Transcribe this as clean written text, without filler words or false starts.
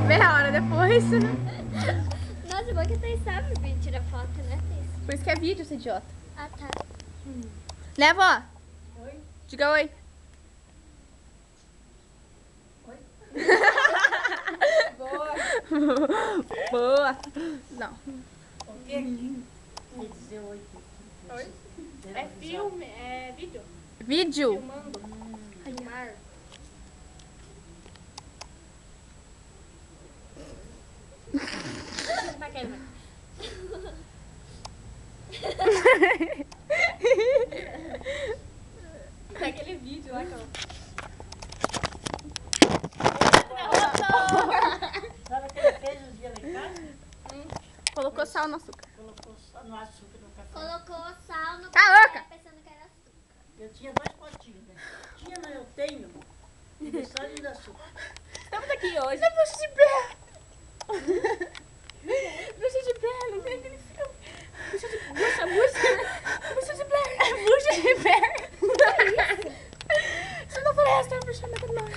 Meia hora depois. Nossa, bom que vocês sabem vir tirar foto, né? Por isso que é vídeo, seu idiota. Ah, tá. Né, vó? Oi? Diga oi. Oi? Boa. Não. O que aqui? Quer dizer oi. Oi? É filme, é vídeo. Vídeo. Filmando. Filmar. Tá querendo. É aquele vídeo lá que eu... Sabe o que ele fez um dia lá em casa? Colocou sal no açúcar. Colocou só no açúcar no café. Colocou sal no Cala a café boca! pensando que era açúcar. Eu tinha 2 potinhos, né? Tinha, não, eu tenho. De sal e de açúcar. Estamos aqui hoje. É bucha de pé. Bucha de pé, não tem aquele filme. Bucha de pé. Bucha de pé. É bucha de pé. Você não parece, tá puxando com nós.